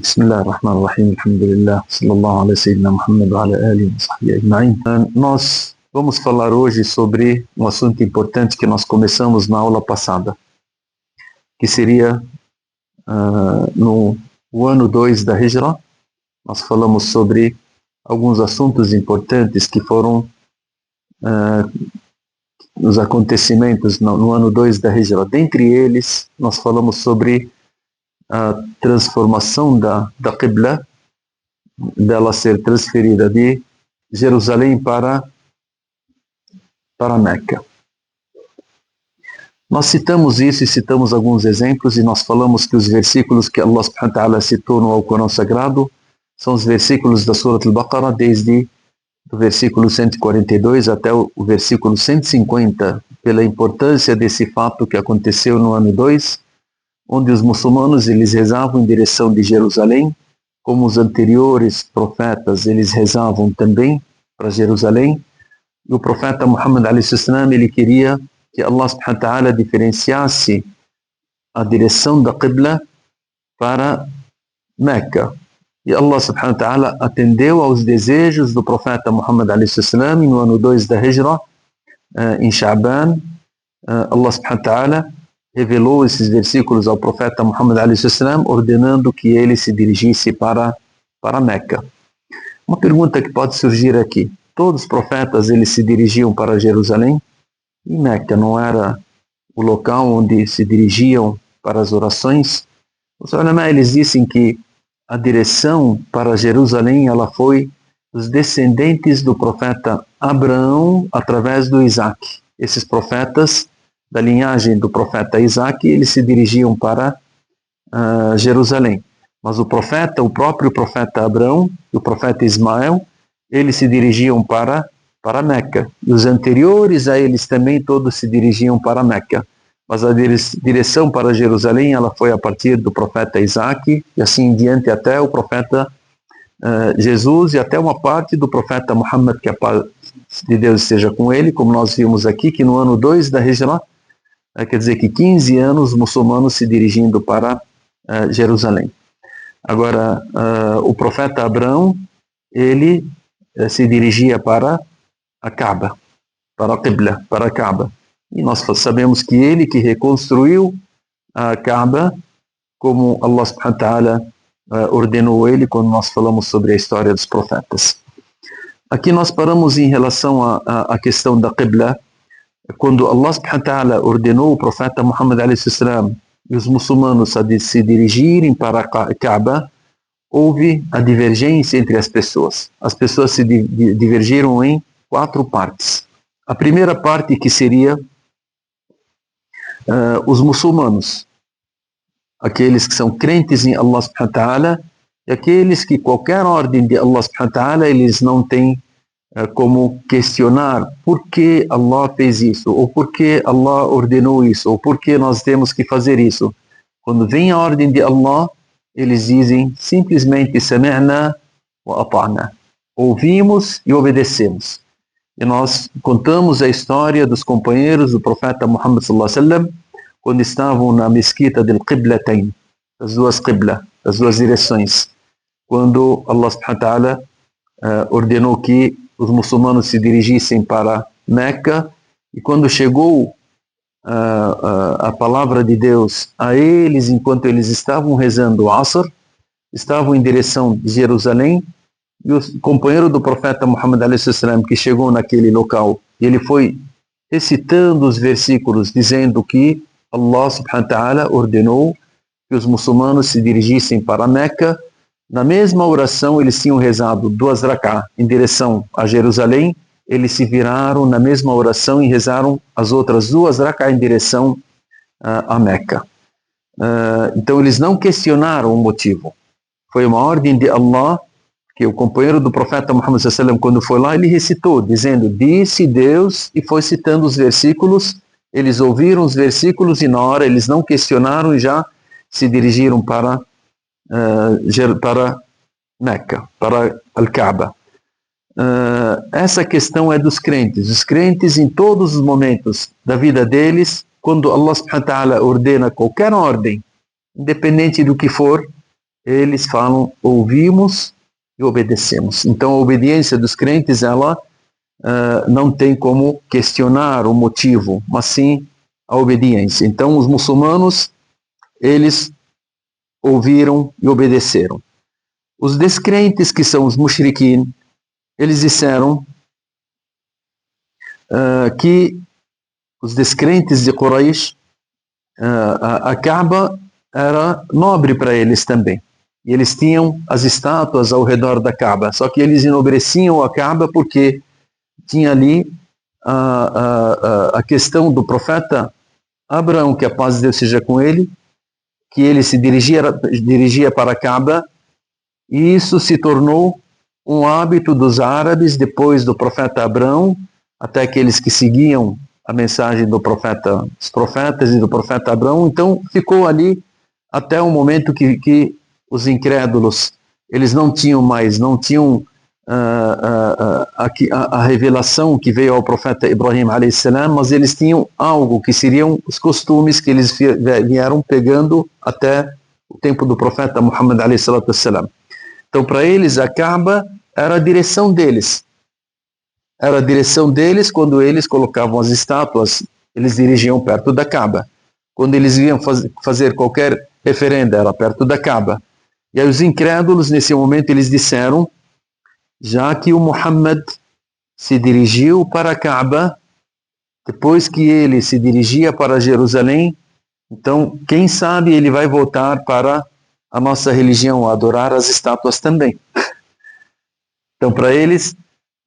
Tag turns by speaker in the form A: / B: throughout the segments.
A: Bismillahirrahmanirrahim, alhamdulillah, sallallahu ala sayyidina Muhammad wa ala alihi wa sahbihi ajma'in. Nós vamos falar hoje sobre um assunto importante que nós começamos na aula passada, que seria no ano 2 da Hijra. Nós falamos sobre alguns assuntos importantes que foram os acontecimentos no ano 2 da Hijra. Dentre eles, nós falamos sobre a transformação da Qibla, dela ser transferida de Jerusalém para Meca. Nós citamos isso e citamos alguns exemplos, e nós falamos que os versículos que Allah subhanahu wa ta'ala citou no Alcorão Sagrado são os versículos da Surah Al-Baqarah, desde o versículo 142 até o versículo 150, pela importância desse fato que aconteceu no ano 2, onde os muçulmanos eles rezavam em direção de Jerusalém, como os anteriores profetas eles rezavam também para Jerusalém. E o profeta Muhammad a.s. ele queria que Allah subhanahu wa ta'ala diferenciasse a direção da Qibla para Meca. E Allah subhanahu wa ta'ala atendeu aos desejos do profeta Muhammad a.s. no ano 2 da Hijra, em Sha'ban. Allah subhanahu wa ta'ala revelou esses versículos ao profeta Muhammad a.s., ordenando que ele se dirigisse para Meca. Uma pergunta que pode surgir aqui: todos os profetas eles se dirigiam para Jerusalém? E Meca não era o local onde se dirigiam para as orações? Os ulama eles dizem que a direção para Jerusalém ela foi dos descendentes do profeta Abraão através do Isaac. Esses profetas da linhagem do profeta Isaac, eles se dirigiam para Jerusalém. Mas o próprio profeta Abraão e o profeta Ismael, eles se dirigiam para Meca. E os anteriores a eles também todos se dirigiam para Meca. Mas a direção para Jerusalém, ela foi a partir do profeta Isaac, e assim em diante até o profeta Jesus, e até uma parte do profeta Muhammad, que a paz de Deus esteja com ele, como nós vimos aqui, que no ano 2 da Hijra, quer dizer que 15 anos muçulmanos se dirigindo para Jerusalém. Agora, o profeta Abraão, ele se dirigia para a Kaaba, para a Qibla, para a Kaaba. E nós sabemos que ele que reconstruiu a Kaaba, como Allah subhanahu wa ta'ala ordenou ele, quando nós falamos sobre a história dos profetas. Aqui nós paramos em relação à questão da Qibla. Quando Allah subhanahu wa ta'ala ordenou o profeta Muhammad a.s. e os muçulmanos a se dirigirem para a Kaaba, houve a divergência entre as pessoas. As pessoas se divergiram em 4 partes. A primeira parte, que seria os muçulmanos, aqueles que são crentes em Allah subhanahu wa ta'ala, e aqueles que qualquer ordem de Allah subhanahu wa ta'ala eles não têm como questionar por que Allah fez isso, ou por que Allah ordenou isso, ou por que nós temos que fazer isso. Quando vem a ordem de Allah, eles dizem simplesmente sami'na wa ata'na, ouvimos e obedecemos. E nós contamos a história dos companheiros do profeta Muhammad sallallahu alaihi wasallam, quando estavam na mesquita del Qiblatayn, as duas Qibla, as duas direções, quando Allah subhanahu wa ta'ala ordenou que os muçulmanos se dirigissem para Meca, e quando chegou a palavra de Deus a eles, enquanto eles estavam rezando o Asr, estavam em direção de Jerusalém, e o companheiro do profeta Muhammad a.s., que chegou naquele local, ele foi recitando os versículos, dizendo que Allah subhanahu wa ta'ala ordenou que os muçulmanos se dirigissem para Meca. Na mesma oração, eles tinham rezado 2 rak'ah em direção a Jerusalém, eles se viraram na mesma oração e rezaram as outras 2 rak'ah em direção a Meca. Então eles não questionaram o motivo. Foi uma ordem de Allah, que o companheiro do profeta Muhammad sallallahu alaihi wasallam, quando foi lá, ele recitou, dizendo, disse Deus, e foi citando os versículos. Eles ouviram os versículos e na hora eles não questionaram e já se dirigiram para Meca, para Al-Kaaba. Essa questão é dos crentes. Os crentes, em todos os momentos da vida deles, quando Allah subhanahu wa ta'ala ordena qualquer ordem, independente do que for, eles falam, ouvimos e obedecemos. Então a obediência dos crentes, ela não tem como questionar o motivo, mas sim a obediência. Então os muçulmanos, eles ouviram e obedeceram. Os descrentes, que são os mushrikin, eles disseram que os descrentes de Quraysh, a Kaaba era nobre para eles também. E eles tinham as estátuas ao redor da Kaaba, só que eles enobreciam a Kaaba porque tinha ali a questão do profeta Abraão, que a paz de Deus seja com ele, que ele se dirigia para a Kaaba, e isso se tornou um hábito dos árabes depois do profeta Abraão, até aqueles que seguiam a mensagem dos profetas e do profeta Abraão. Então ficou ali até o momento que os incrédulos, eles não tinham a revelação que veio ao profeta Ibrahim a.s., mas eles tinham algo que seriam os costumes que eles vieram pegando até o tempo do profeta Muhammad a.s. Então para eles a Kaaba era a direção deles. Era a direção deles quando eles colocavam as estátuas, eles dirigiam perto da Kaaba. Quando eles iam fazer qualquer referenda, era perto da Kaaba. E aí os incrédulos, nesse momento, eles disseram, já que o Muhammad se dirigiu para a Kaaba, depois que ele se dirigia para Jerusalém, então, quem sabe ele vai voltar para a nossa religião, a adorar as estátuas também. Então, para eles,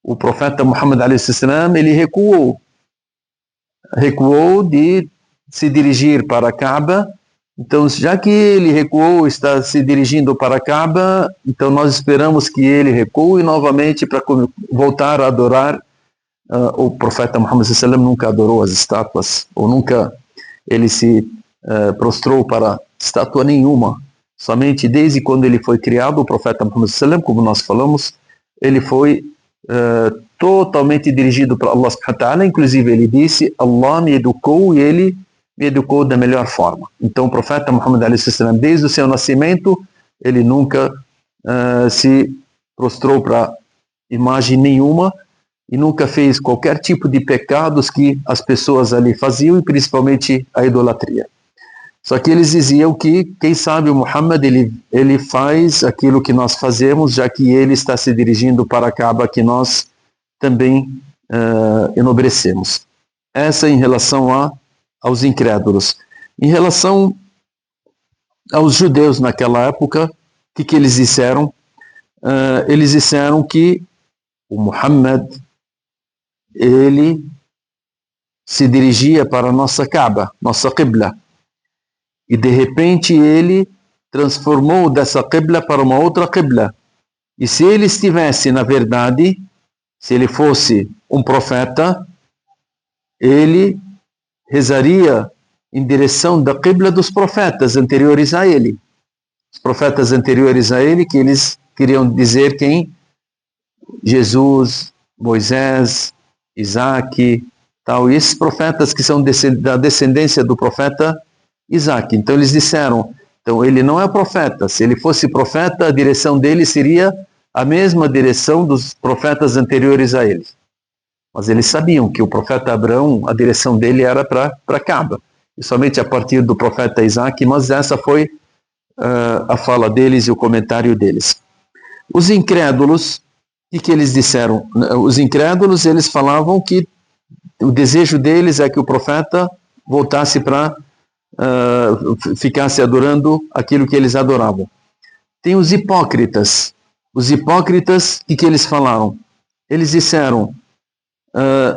A: o profeta Muhammad a.s., ele recuou de se dirigir para a Kaaba. Então, já que ele recuou, está se dirigindo para a Kaaba, então nós esperamos que ele recue novamente para voltar a adorar. O profeta Muhammad a.s. nunca adorou as estátuas, ou nunca ele se prostrou para estátua nenhuma. Somente desde quando ele foi criado, o profeta Muhammad a.s., como nós falamos, ele foi totalmente dirigido para Allah subhanahu wa ta'ala. Inclusive ele disse, Allah me educou e ele me educou da melhor forma. Então o profeta Muhammad a.s., desde o seu nascimento, ele nunca se prostrou para imagem nenhuma e nunca fez qualquer tipo de pecados que as pessoas ali faziam, e principalmente a idolatria. Só que eles diziam que, quem sabe o Muhammad, ele faz aquilo que nós fazemos, já que ele está se dirigindo para a Kaaba, que nós também enobrecemos. Essa em relação aos incrédulos. Em relação aos judeus naquela época, o que eles disseram? Eles disseram que o Muhammad, ele se dirigia para a nossa Kaaba, nossa Qibla. E de repente ele transformou dessa Qibla para uma outra Qibla. E se ele estivesse, na verdade, se ele fosse um profeta, ele rezaria em direção da Qibla dos profetas anteriores a ele. Os profetas anteriores a ele, que eles queriam dizer quem? Jesus, Moisés, Isaac, tal. E esses profetas que são da descendência do profeta Isaac. Então eles disseram, então ele não é profeta. Se ele fosse profeta, a direção dele seria a mesma direção dos profetas anteriores a ele. Mas eles sabiam que o profeta Abraão, a direção dele era para Kaaba. E somente a partir do profeta Isaac, mas essa foi a fala deles e o comentário deles. Os incrédulos, o que eles disseram? Os incrédulos, eles falavam que o desejo deles é que o profeta voltasse para ficasse adorando aquilo que eles adoravam. Tem os hipócritas. Os hipócritas, o que eles falaram? Eles disseram,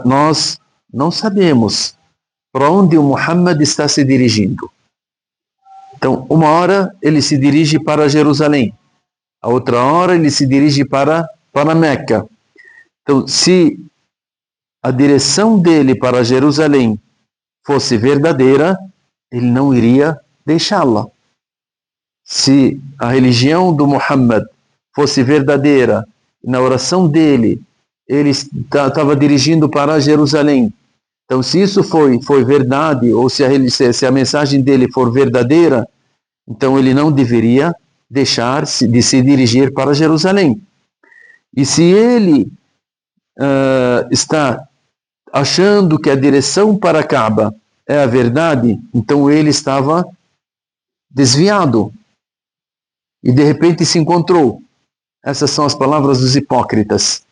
A: nós não sabemos para onde o Muhammad está se dirigindo. Então, uma hora ele se dirige para Jerusalém, a outra hora ele se dirige para Meca. Então, se a direção dele para Jerusalém fosse verdadeira, ele não iria deixá-la. Se a religião do Muhammad fosse verdadeira, na oração dele, ele estava dirigindo para Jerusalém. Então, se isso foi verdade, ou se a mensagem dele for verdadeira, então ele não deveria deixar de se dirigir para Jerusalém. E se ele está achando que a direção para Kaaba é a verdade, então ele estava desviado e de repente se encontrou. Essas são as palavras dos hipócritas.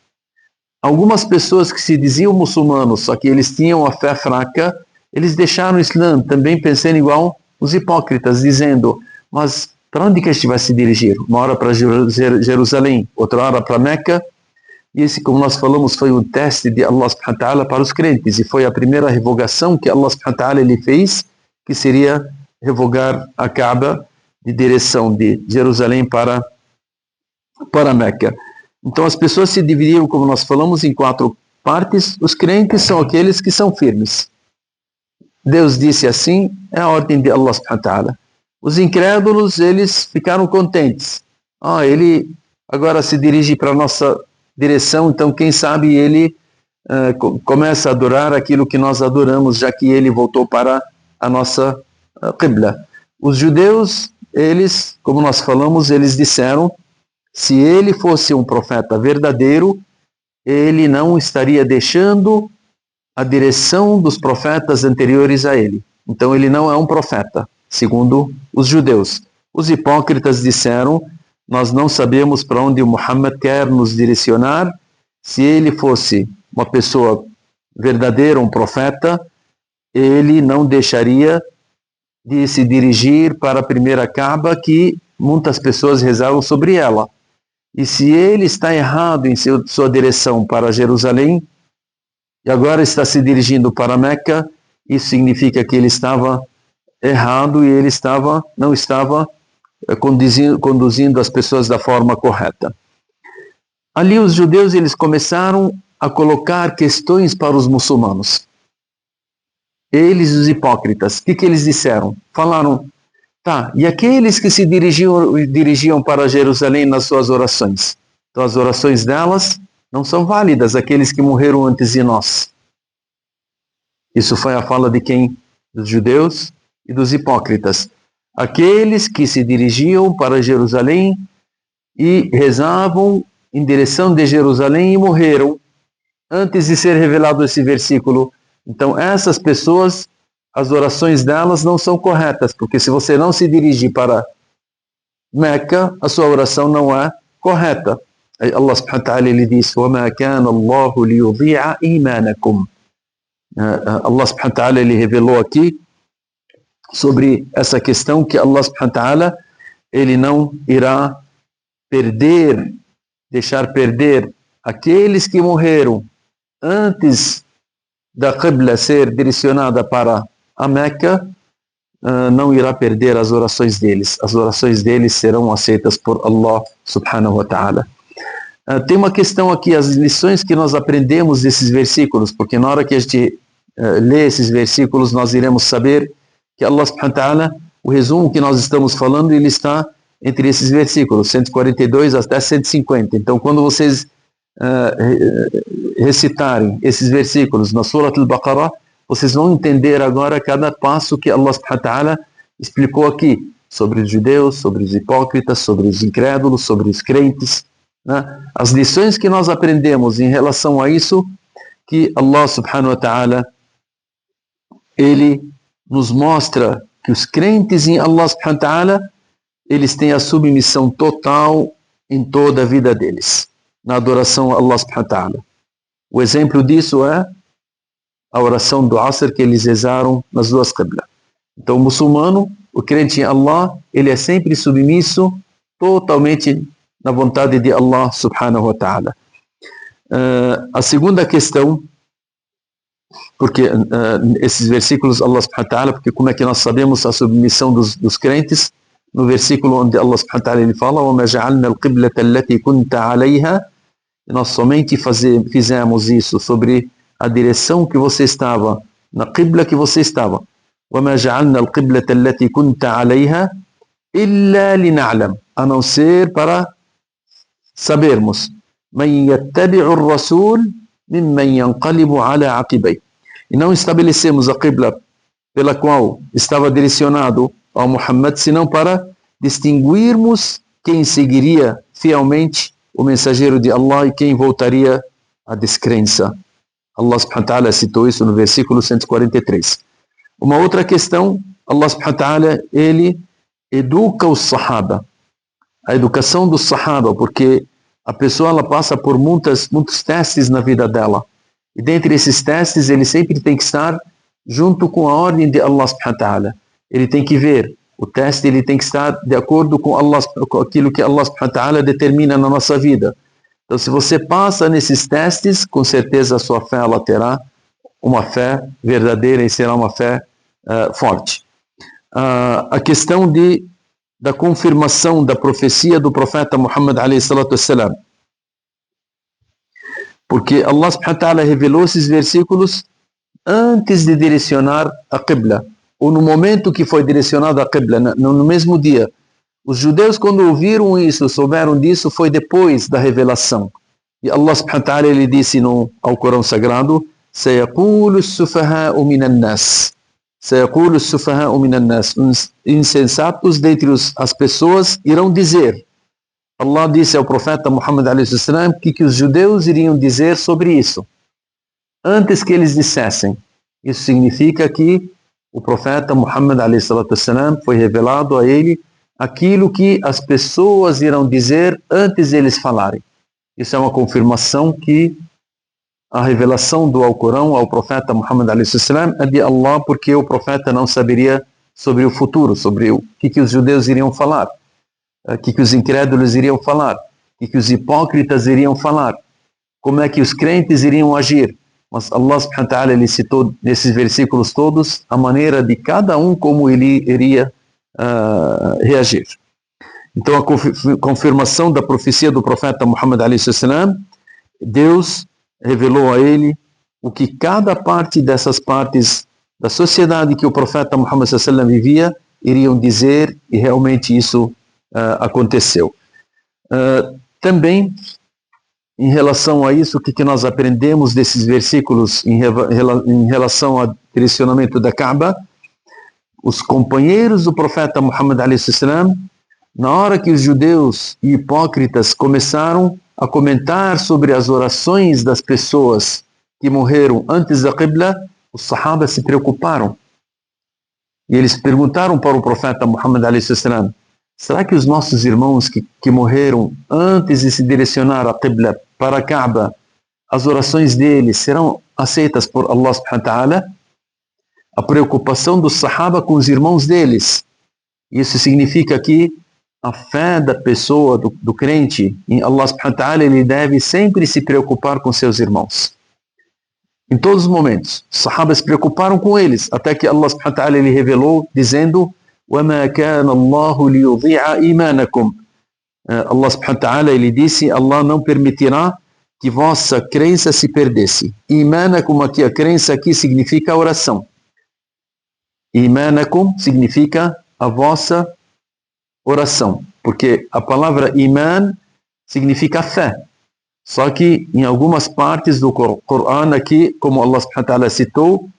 A: Algumas pessoas que se diziam muçulmanos, só que eles tinham a fé fraca, eles deixaram o Islã também pensando igual os hipócritas, dizendo, mas para onde que a gente vai se dirigir? Uma hora para Jerusalém, outra hora para Meca. E esse, como nós falamos, foi um teste de Allah subhanahu wa ta'ala para os crentes, e foi a primeira revogação que Allah subhanahu wa ta'ala ele fez, que seria revogar a Kaaba de direção de Jerusalém para Meca. Então as pessoas se dividiram, como nós falamos, em 4 partes. Os crentes são aqueles que são firmes. Deus disse assim, é a ordem de Allah subhanahu wa ta'ala. Os incrédulos, eles ficaram contentes. Ele agora se dirige para a nossa direção, então quem sabe ele começa a adorar aquilo que nós adoramos, já que ele voltou para a nossa Qibla. Os judeus, eles, como nós falamos, eles disseram, se ele fosse um profeta verdadeiro, ele não estaria deixando a direção dos profetas anteriores a ele. Então ele não é um profeta, segundo os judeus. Os hipócritas disseram, nós não sabemos para onde o Muhammad quer nos direcionar. Se ele fosse uma pessoa verdadeira, um profeta, ele não deixaria de se dirigir para a primeira Kaaba, que muitas pessoas rezavam sobre ela. E se ele está errado em sua direção para Jerusalém, e agora está se dirigindo para Meca, isso significa que ele estava errado e ele não estava conduzindo as pessoas da forma correta. Ali os judeus eles começaram a colocar questões para os muçulmanos. Eles, os hipócritas, o que eles disseram? Falaram, e aqueles que se dirigiam para Jerusalém nas suas orações? Então as orações delas não são válidas, aqueles que morreram antes de nós. Isso foi a fala de quem? Dos judeus e dos hipócritas. Aqueles que se dirigiam para Jerusalém e rezavam em direção de Jerusalém e morreram antes de ser revelado esse versículo. Então essas pessoas, as orações delas não são corretas, porque se você não se dirigir para Meca, a sua oração não é correta. Allah subhanahu wa ta'ala ele diz, وَمَا كَانَ اللَّهُ لِيُضِيعَ إِيمَانَكُمْ. Allah subhanahu wa ta'ala ele revelou aqui sobre essa questão que Allah subhanahu wa ta'ala ele não irá deixar perder aqueles que morreram antes da Qibla ser direcionada para a Meca, não irá perder as orações deles. As orações deles serão aceitas por Allah subhanahu wa ta'ala. Tem uma questão aqui, as lições que nós aprendemos desses versículos, porque na hora que a gente lê esses versículos, nós iremos saber que Allah subhanahu wa ta'ala, o resumo que nós estamos falando, ele está entre esses versículos, 142 até 150. Então, quando vocês recitarem esses versículos na Surat al-Baqarah, vocês vão entender agora cada passo que Allah subhanahu wa ta'ala explicou aqui, sobre os judeus, sobre os hipócritas, sobre os incrédulos, sobre os crentes. Né? As lições que nós aprendemos em relação a isso, que Allah subhanahu wa ta'ala, ele nos mostra que os crentes em Allah subhanahu wa ta'ala, eles têm a submissão total em toda a vida deles, na adoração a Allah subhanahu wa ta'ala. O exemplo disso é a oração do Asr que eles rezaram nas 2 Qibla. Então o muçulmano, o crente em Allah, ele é sempre submisso totalmente na vontade de Allah subhanahu wa ta'ala. A segunda questão, porque esses versículos Allah subhanahu wa ta'ala, porque como é que nós sabemos a submissão dos crentes? No versículo onde Allah subhanahu wa ta'ala ele fala, وَمَا جَعَلْنَا الْقِبْلَةَ الَّتِي كُنْتَ عَلَيْهَا, nós somente fizemos isso sobre a direção que você estava, na Qibla que você estava. وَمَا جَعَلْنَا الْقِبْلَةَ الَّتِي كُنْتَ عَلَيْهَا إِلَّا لِنَعْلَمْ, a não ser para sabermos مَنْ يَتَّبِعُ الرَّسُولِ مِمَّنْ يَنْقَلِبُ عَلَى عَقِبَيْهِ. E não estabelecemos a Qibla pela qual estava direcionado ao Muhammad, senão para distinguirmos quem seguiria fielmente o mensageiro de Allah e quem voltaria à descrença. Allah subhanahu wa ta'ala citou isso no versículo 143. Uma outra questão, Allah subhanahu wa ta'ala, ele educa os sahaba. A educação dos sahaba, porque a pessoa ela passa por muitos testes na vida dela. E dentre esses testes, ele sempre tem que estar junto com a ordem de Allah subhanahu wa ta'ala. Ele tem que ver, o teste ele tem que estar de acordo com Allah, com aquilo que Allah subhanahu wa ta'ala determina na nossa vida. Então, se você passa nesses testes, com certeza a sua fé ela terá uma fé verdadeira e será uma fé forte. A questão da confirmação da profecia do profeta Muhammad alayhi salatu wassalam. Porque Allah subhanahu wa ta'ala revelou esses versículos antes de direcionar a Qibla, ou no momento que foi direcionado a Qibla, no mesmo dia. Os judeus, quando ouviram isso, souberam disso, foi depois da revelação. E Allah subhanahu wa ta'ala, ele disse ao Corão Sagrado, سَيَقُولُ السُّفَهَاءُ مِنَ النَّاسِ سَيَقُولُ السُّفَهَاءُ مِنَ النَّاسِ Os insensatos dentre as pessoas irão dizer. Allah disse ao profeta Muhammad a.s. que os judeus iriam dizer sobre isso, antes que eles dissessem. Isso significa que o profeta Muhammad a.s. foi revelado a ele aquilo que as pessoas irão dizer antes de eles falarem. Isso é uma confirmação que a revelação do Alcorão ao profeta Muhammad a.s. é de Allah, porque o profeta não saberia sobre o futuro, sobre o que os judeus iriam falar, o que os incrédulos iriam falar, o que os hipócritas iriam falar, como é que os crentes iriam agir. Mas Allah subhanahu wa ta'ala, ele citou nesses versículos todos a maneira de cada um como ele iria reagir. Então, a confirmação da profecia do profeta Muhammad a.s. Deus revelou a ele o que cada parte dessas partes da sociedade que o profeta Muhammad a.s. vivia iriam dizer, e realmente isso aconteceu. Também, em relação a isso, o que nós aprendemos desses versículos em relação ao direcionamento da Kaaba? Os companheiros do profeta Muhammad a.s., na hora que os judeus e hipócritas começaram a comentar sobre as orações das pessoas que morreram antes da Qibla, os sahabas se preocuparam. E eles perguntaram para o profeta Muhammad a.s., será que os nossos irmãos que morreram antes de se direcionar a Qibla para a Kaaba, as orações deles serão aceitas por Allah subhanahu wa ta'ala? A preocupação dos sahaba com os irmãos deles. Isso significa que a fé da pessoa, do crente em Allah subhanahu wa ta'ala, ele deve sempre se preocupar com seus irmãos. Em todos os momentos. Os sahabas se preocuparam com eles, até que Allah subhanahu wa ta'ala ele revelou, dizendo وَمَا كَانَ اللَّهُ لِيُضِيعَ إِيمَانَكُمْ. Allah subhanahu wa ta'ala, ele disse, Allah não permitirá que vossa crença se perdesse. Imanakum, aqui a crença aqui significa a oração. Imanakum significa a vossa oração, porque a palavra iman significa fé. Só que em algumas partes do Corão aqui, como Allah subhanahu wa ta'ala citou,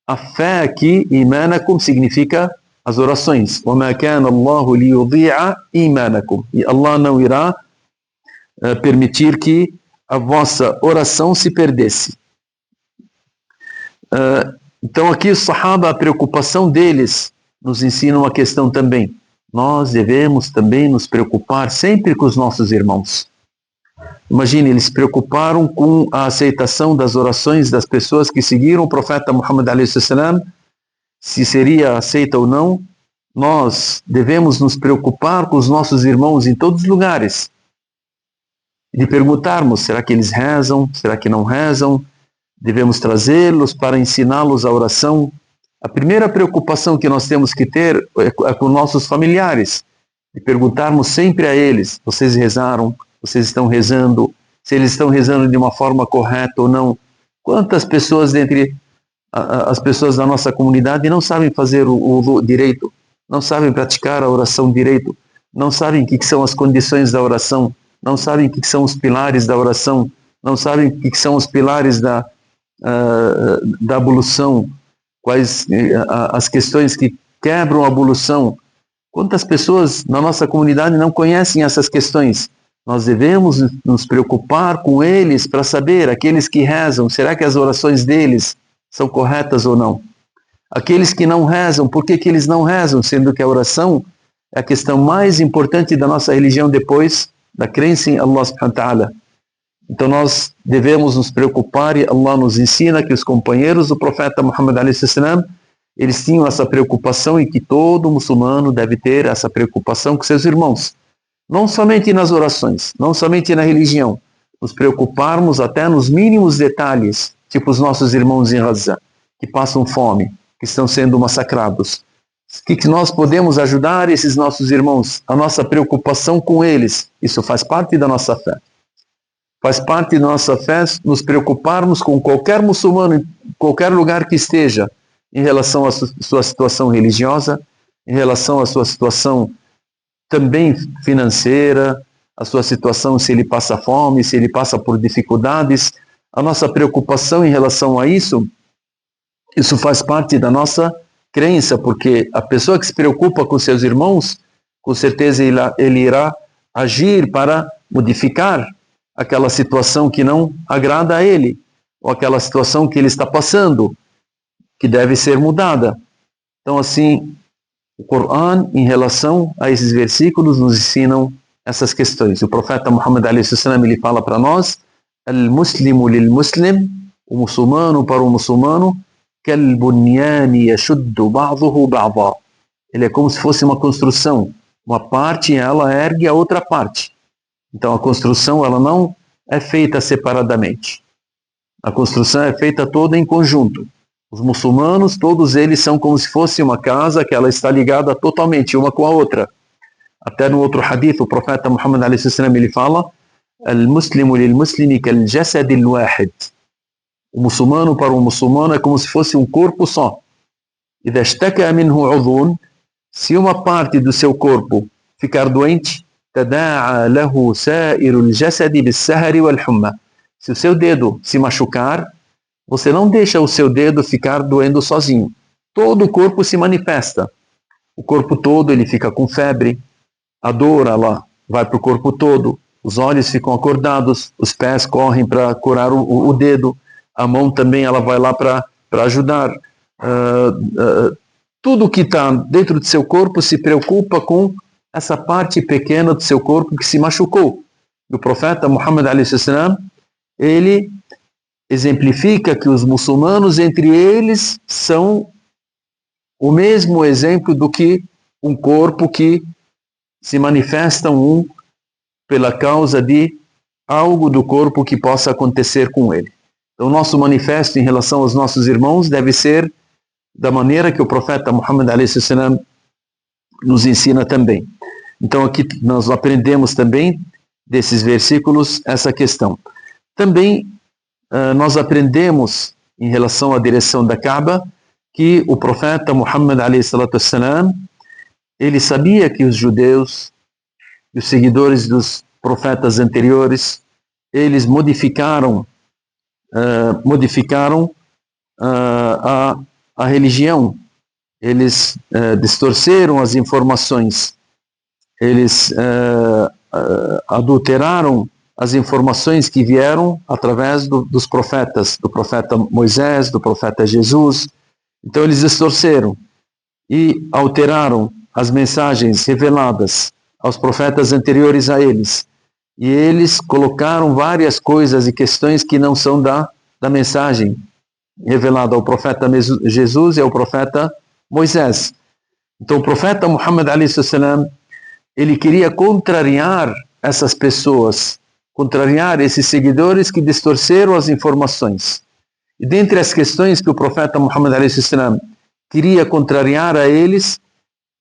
A: a fé aqui, imanakum, significa as orações. وَمَا كَانَ اللَّهُ لِيُضِيعَ إِيمَانَكُمْ. E Allah não irá permitir que a vossa oração se perdesse. Então aqui os sahaba, a preocupação deles nos ensina uma questão também. Nós devemos também nos preocupar sempre com os nossos irmãos. Imagine, eles se preocuparam com a aceitação das orações das pessoas que seguiram o profeta Muhammad a.s., se seria aceita ou não. Nós devemos nos preocupar com os nossos irmãos em todos os lugares. De perguntarmos, será que eles rezam? Será que não rezam? Devemos trazê-los para ensiná-los a oração. A primeira preocupação que nós temos que ter é com nossos familiares. E perguntarmos sempre a eles, vocês rezaram? Vocês estão rezando? Se eles estão rezando de uma forma correta ou não? Quantas pessoas dentre as pessoas da nossa comunidade não sabem fazer o direito, não sabem praticar a oração direito, não sabem o que são as condições da oração, não sabem o que são os pilares da oração, não sabem o que são os pilares da ablução, quais as questões que quebram a ablução, Quantas pessoas na nossa comunidade não conhecem essas questões? Nós devemos nos preocupar com eles para saber, aqueles que rezam, será que as orações deles são corretas ou não? Aqueles que não rezam, por que eles não rezam? Sendo que a oração é a questão mais importante da nossa religião depois da crença em Allah subhanahu wa ta'ala. Então nós devemos nos preocupar, e Allah nos ensina que os companheiros do profeta Muhammad a.s. eles tinham essa preocupação, e que todo muçulmano deve ter essa preocupação com seus irmãos. Não somente nas orações, não somente na religião, nos preocuparmos até nos mínimos detalhes, tipo os nossos irmãos em Gaza, que passam fome, que estão sendo massacrados. Que nós podemos ajudar esses nossos irmãos, a nossa preocupação com eles, isso faz parte da nossa fé. Faz parte da nossa fé nos preocuparmos com qualquer muçulmano, em qualquer lugar que esteja, em relação à sua situação religiosa, em relação à sua situação também financeira, a sua situação se ele passa fome, se ele passa por dificuldades. A nossa preocupação em relação a isso faz parte da nossa crença, porque a pessoa que se preocupa com seus irmãos, com certeza ele irá agir para modificar aquela situação que não agrada a ele, ou aquela situação que ele está passando, que deve ser mudada. Então, assim, o Corão, em relação a esses versículos, nos ensinam essas questões. O profeta Muhammad a.s. ele fala para nós: Al-Muslimu lil-Muslim, o muçulmano para o muçulmano, Kal-Bunyani yashuddu ba'duhu ba'dha. Ele é como se fosse uma construção. Uma parte, ela ergue a outra parte. Então, a construção, ela não é feita separadamente. A construção é feita toda em conjunto. Os muçulmanos, todos eles são como se fosse uma casa que ela está ligada totalmente uma com a outra. Até no outro hadith, o profeta Muhammad a.s. ele fala: Al-Muslimu lil-Muslimi kal-Jasad al-Wahid. O muçulmano para o muçulmano é como se fosse um corpo só. إذا اشتكى منه عضو, se uma parte do seu corpo ficar doente, تداعى له سائر الجسد بالسهر والحمى. Se o seu dedo se machucar, você não deixa o seu dedo ficar doendo sozinho. Todo o corpo se manifesta. O corpo todo ele fica com febre, a dor ela vai para o corpo todo, os olhos ficam acordados, os pés correm para curar o dedo, a mão também ela vai lá para ajudar. Tudo que está dentro do seu corpo se preocupa com essa parte pequena do seu corpo que se machucou. O profeta Muhammad a.s. ele exemplifica que os muçulmanos entre eles são o mesmo exemplo do que um corpo que se manifesta um pela causa de algo do corpo que possa acontecer com ele. Então, o nosso manifesto em relação aos nossos irmãos deve ser da maneira que o profeta Muhammad a.s. nos ensina também. Então, aqui nós aprendemos também desses versículos essa questão. Também nós aprendemos em relação à direção da Kaaba que o profeta Muhammad a.s. ele sabia que os judeus, os seguidores dos profetas anteriores, eles modificaram a religião, eles distorceram as informações, eles adulteraram as informações que vieram através dos profetas, do profeta Moisés, do profeta Jesus. Então eles distorceram e alteraram as mensagens reveladas aos profetas anteriores a eles. E eles colocaram várias coisas e questões que não são da mensagem revelada ao profeta Jesus e ao profeta Moisés. Então o profeta Muhammad a.s. ele queria contrariar essas pessoas, contrariar esses seguidores que distorceram as informações. E dentre as questões que o profeta Muhammad a.s. queria contrariar a eles,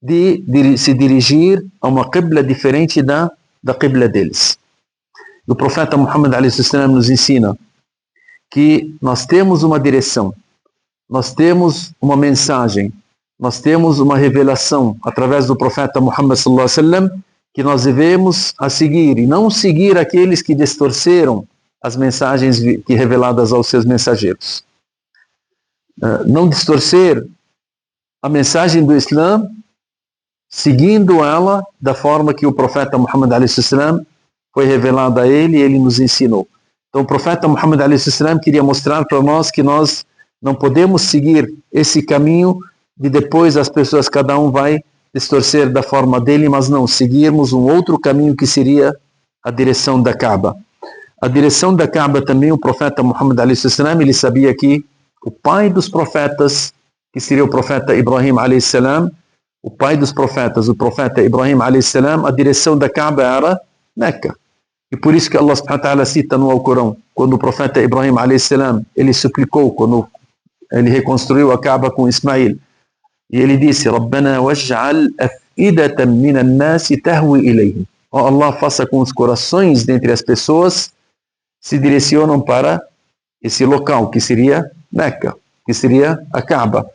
A: de se dirigir a uma qibla diferente da qibla deles. O profeta Muhammad a.s. nos ensina que nós temos uma direção, nós temos uma mensagem, nós temos uma revelação através do profeta Muhammad sallallahu alaihi wasallam que nós devemos a seguir e não seguir aqueles que distorceram as mensagens reveladas aos seus mensageiros. Não distorcer a mensagem do Islã seguindo ela da forma que o profeta Muhammad a.s. foi revelado a ele e ele nos ensinou. Então o profeta Muhammad a.s. queria mostrar para nós que nós não podemos seguir esse caminho de depois as pessoas, cada um vai distorcer da forma dele, mas não, seguirmos um outro caminho que seria a direção da Kaaba. A direção da Kaaba também, o profeta Muhammad a.s. ele sabia que o pai dos profetas, que seria o profeta Ibrahim a.s., o pai dos profetas, o profeta Ibrahim a.s., a direção da Kaaba era Meca. E por isso que Allah subhanahu wa ta'ala cita no Alcorão, quando o profeta Ibrahim a.s., ele suplicou, quando ele reconstruiu a Kaaba com Ismail, e ele disse, Rabbana waj'al af'idatan minan nasi tahwi ilayhim. Ó Allah, faça com os corações dentre as pessoas se direcionam para esse local, que seria Meca, que seria a Kaaba.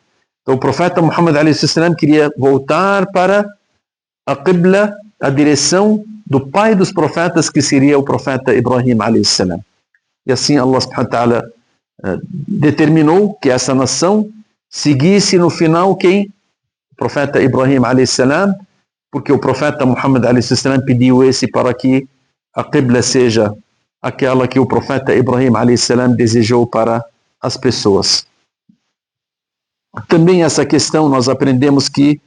A: Então o profeta Muhammad a.s. queria voltar para a Qibla, a direção do pai dos profetas, que seria o profeta Ibrahim a.s. E assim Allah subhanahu wa ta'ala determinou que essa nação seguisse no final quem? O profeta Ibrahim a.s., porque o profeta Muhammad a.s. pediu esse para que a Qibla seja aquela que o profeta Ibrahim a.s. desejou para as pessoas. Também essa questão nós aprendemos que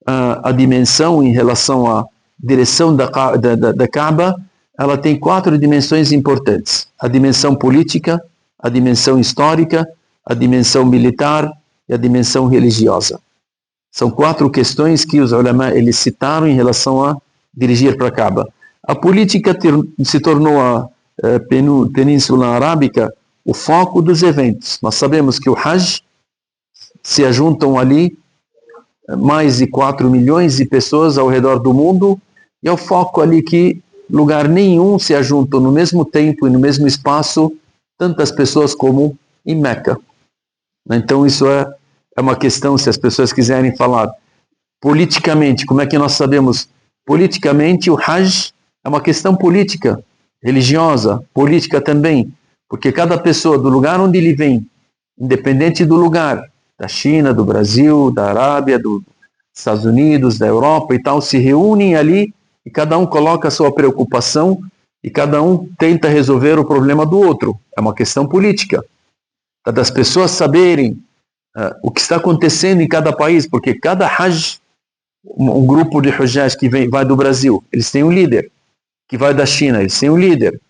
A: a dimensão em relação à direção da Kaaba, ela tem 4 dimensões importantes. A dimensão política, a dimensão histórica, a dimensão militar e a dimensão religiosa. São 4 questões que os ulama eles citaram em relação a dirigir para a Kaaba. A política se tornou a Península Arábica o foco dos eventos. Nós sabemos que o Hajj se ajuntam ali mais de 4 milhões de pessoas ao redor do mundo, e é o foco ali que lugar nenhum se ajuntam no mesmo tempo e no mesmo espaço tantas pessoas como em Meca. Então isso é uma questão, se as pessoas quiserem falar politicamente, como é que nós sabemos? Politicamente o Hajj é uma questão política, religiosa, política também, porque cada pessoa do lugar onde ele vem, independente do lugar, da China, do Brasil, da Arábia, dos Estados Unidos, da Europa e tal, se reúnem ali e cada um coloca a sua preocupação e cada um tenta resolver o problema do outro. É uma questão política. Das pessoas saberem o que está acontecendo em cada país, porque cada Hajj, um grupo de Hujjaj que vai do Brasil, eles têm um líder, que vai da China, eles têm um líder,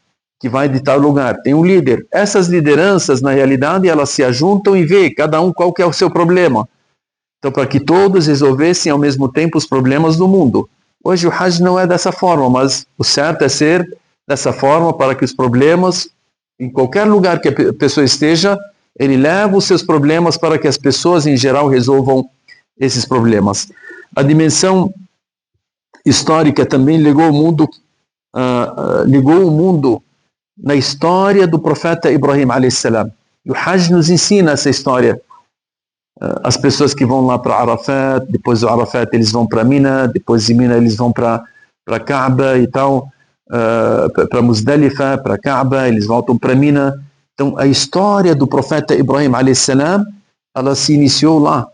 A: que vai de tal lugar, tem um líder. Essas lideranças, na realidade, elas se ajuntam e vê cada um qual que é o seu problema. Então, para que todos resolvessem ao mesmo tempo os problemas do mundo. Hoje o Hajj não é dessa forma, mas o certo é ser dessa forma para que os problemas, em qualquer lugar que a pessoa esteja, ele leva os seus problemas para que as pessoas em geral resolvam esses problemas. A dimensão histórica também ligou o mundo na história do profeta Ibrahim a.s. E o Hajj nos ensina essa história. As pessoas que vão lá para Arafat, depois do Arafat eles vão para Mina, depois de Mina eles vão para Kaaba e tal, para Muzdalifa, para Kaaba, eles voltam para Mina. Então a história do profeta Ibrahim a.s. ela se iniciou lá.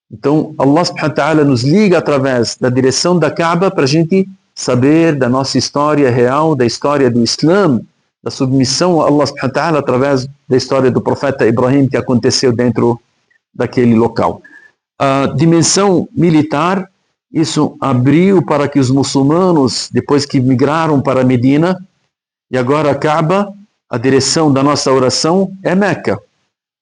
A: Então Allah subhanahu wa ta'ala nos liga através da direção da Kaaba para a gente saber da nossa história real, da história do Islã, da submissão a Allah subhanahu wa ta'ala através da história do profeta Ibrahim que aconteceu dentro daquele local. A dimensão militar, isso abriu para que os muçulmanos, depois que migraram para Medina, e agora acaba, a direção da nossa oração é Meca.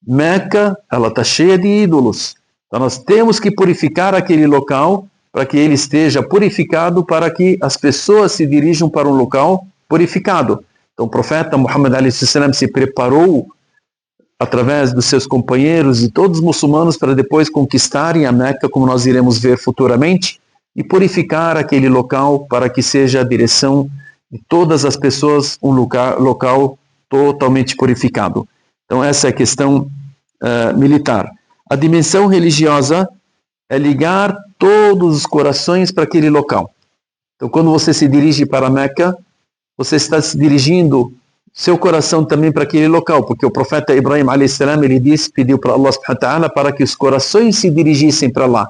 A: Meca, ela está cheia de ídolos. Então nós temos que purificar aquele local para que ele esteja purificado, para que as pessoas se dirijam para um local purificado. Então o profeta Muhammad a.s. se preparou através dos seus companheiros e todos os muçulmanos para depois conquistarem a Meca, como nós iremos ver futuramente, e purificar aquele local para que seja a direção de todas as pessoas, um local totalmente purificado. Então essa é a questão militar. A dimensão religiosa é ligar todos os corações para aquele local. Então quando você se dirige para a Meca, você está se dirigindo seu coração também para aquele local, porque o profeta Ibrahim a.s. ele pediu para Allah subhanahu wa ta'ala para que os corações se dirigissem para lá.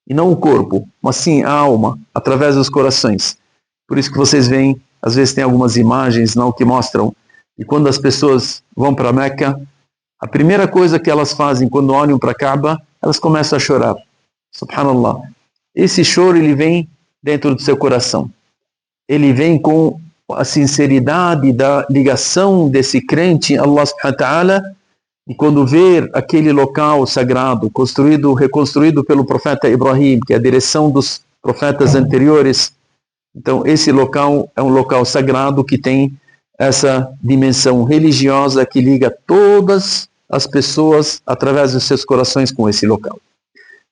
A: e não o corpo, mas sim a alma, através dos corações. Por isso que vocês veem, às vezes tem algumas imagens não, que mostram que quando as pessoas vão para Meca, a primeira coisa que elas fazem quando olham para Kaaba, elas começam a chorar. Subhanallah. Esse choro ele vem dentro do seu coração. Ele vem com a sinceridade da ligação desse crente a Allah subhanahu wa ta'ala, e quando ver aquele local sagrado reconstruído pelo profeta Ibrahim, que é a direção dos profetas anteriores, então esse local é um local sagrado que tem essa dimensão religiosa que liga todas as pessoas através dos seus corações com esse local.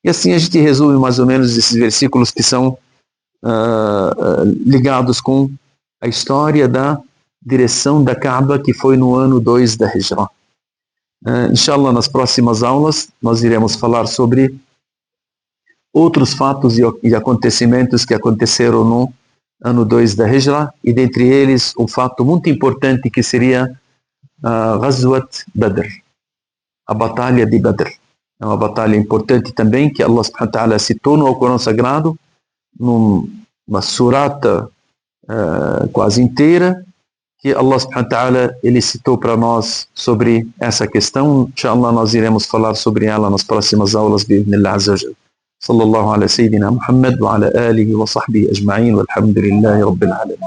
A: E assim a gente resume mais ou menos esses versículos que são ligados com a história da direção da Kaaba, que foi no ano 2 da Hijra. Inshallah, nas próximas aulas nós iremos falar sobre outros fatos e acontecimentos que aconteceram no ano 2 da Hijra, e dentre eles um fato muito importante que seria Ghazwat Badr, a Batalha de Badr. É uma batalha importante também que Allah subhanahu wa ta'ala citou no Alcorão Sagrado, numa surata quase inteira, que Allah subhanahu wa ta'ala ele citou para nós sobre essa questão. Inshallah, nós iremos falar sobre ela nas próximas aulas bi'idhnillah azza wa jalla. Sallallahu ala sayyidina Muhammad wa ala alihi wa sahbihi ajma'in walhamdulillahi rabbil alamin.